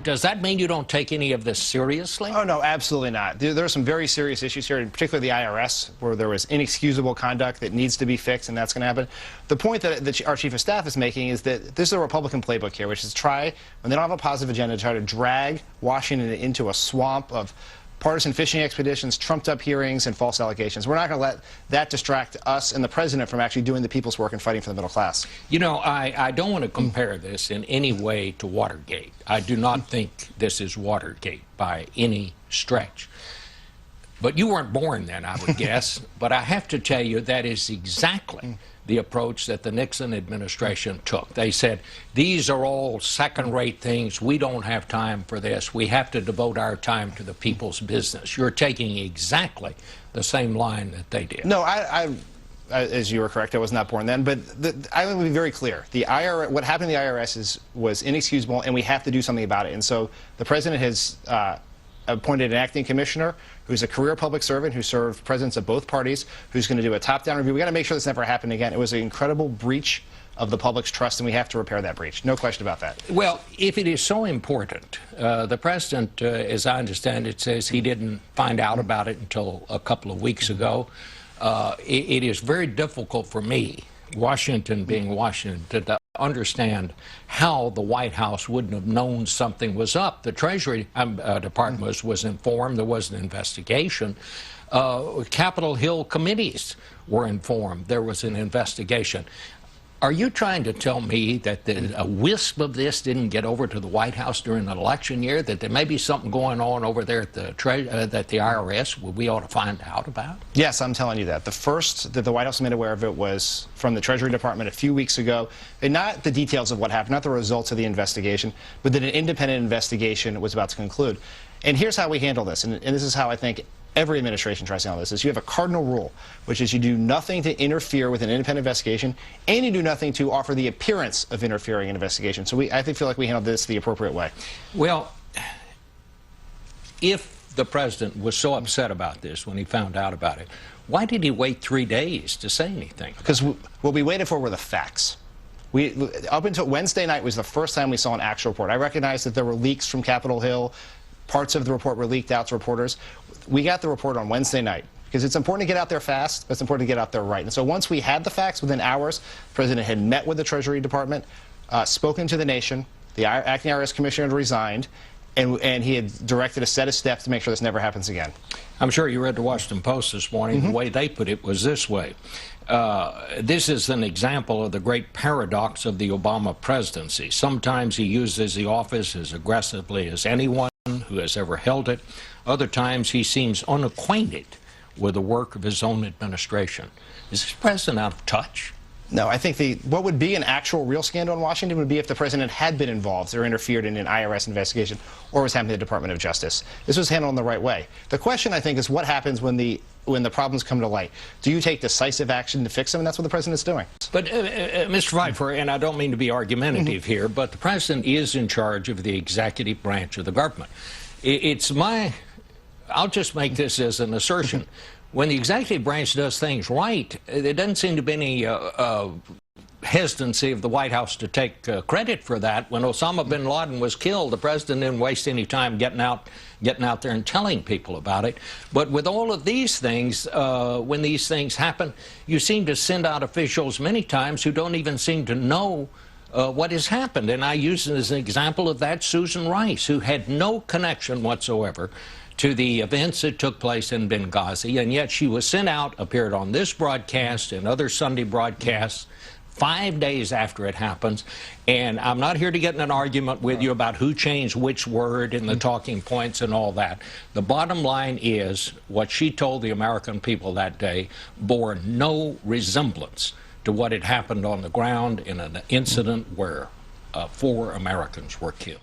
does that mean you don't take any of this seriously? Oh, no, absolutely not. There are some very serious issues here, in particular the IRS, where there was inexcusable conduct that needs to be fixed, and that's going to happen. The point that our Chief of Staff is making is that this is a Republican playbook here, which is try, when they don't have a positive agenda, to try to drag Washington into a swamp of partisan fishing expeditions, trumped-up hearings, and false allegations. We're not going to let that distract us and the president from actually doing the people's work and fighting for the middle class. You know, I don't want to compare this in any way to Watergate. I do not think this is Watergate by any stretch. But you weren't born then, I would guess. But I have to tell you that is exactly the approach that the Nixon administration took. They said, these are all second-rate things. We don't have time for this. We have to devote our time to the people's business. You're taking exactly the same line that they did. No, as you were correct, I was not born then. But I will be very clear. The IRS, what happened to the IRS was inexcusable, and we have to do something about it. And so the president has appointed an acting commissioner who's a career public servant who served presidents of both parties, who's going to do a top-down review. We've got to make sure this never happened again. It was an incredible breach of the public's trust, and we have to repair that breach. No question about that. Well, if it is so important, the president, as I understand it, says he didn't find out about it until a couple of weeks ago. It is very difficult for me, Washington being Washington, to understand how the White House wouldn't have known something was up. The Treasury Department was informed. There was an investigation. Capitol Hill committees were informed. There was an investigation. Are you trying to tell me that a wisp of this didn't get over to the White House during an election year, that there may be something going on over there at the IRS we ought to find out about? Yes, I'm telling you that. The first that the White House made aware of it was from the Treasury Department a few weeks ago. And not the details of what happened, not the results of the investigation, but that an independent investigation was about to conclude. And here's how we handle this, and this is how I think every administration tries to handle this, is you have a cardinal rule, which is you do nothing to interfere with an independent investigation, and you do nothing to offer the appearance of interfering in an investigation. So I feel like we handled this the appropriate way. Well, if the president was so upset about this when he found out about it, why did he wait 3 days to say anything? Because what we waited for were the facts. Up until Wednesday night was the first time we saw an actual report. I recognized that there were leaks from Capitol Hill. Parts of the report were leaked out to reporters. We got the report on Wednesday night because it's important to get out there fast, but it's important to get out there right. And so once we had the facts, within hours, the president had met with the Treasury Department, spoken to the nation, the acting IRS commissioner had resigned, and he had directed a set of steps to make sure this never happens again. I'm sure you read the Washington Post this morning. The way they put it was this way. This is an example of the great paradox of the Obama presidency. Sometimes he uses the office as aggressively as anyone who has ever held it. Other times he seems unacquainted with the work of his own administration. Is this president out of touch? No, I think what would be an actual real scandal in Washington would be if the president had been involved or interfered in an IRS investigation or was happening to the Department of Justice. This was handled in the right way. The question, I think, is what happens when the problems come to light. Do you take decisive action to fix them? And that's what the president's doing. But, Mr. Pfeiffer, and I don't mean to be argumentative here, but the president is in charge of the executive branch of the government. I'll just make this as an assertion. When the executive branch does things right, there doesn't seem to be any hesitancy of the White House to take credit for that. When Osama bin Laden was killed, the president didn't waste any time getting out there and telling people about it. But with all of these things, when these things happen, you seem to send out officials many times who don't even seem to know what has happened. And I use as an example of that Susan Rice, who had no connection whatsoever to the events that took place in Benghazi, and yet she was sent out, appeared on this broadcast and other Sunday broadcasts 5 days after it happens. And I'm not here to get in an argument with you about who changed which word in the talking points and all that. The bottom line is what she told the American people that day bore no resemblance to what had happened on the ground in an incident where 4 Americans were killed.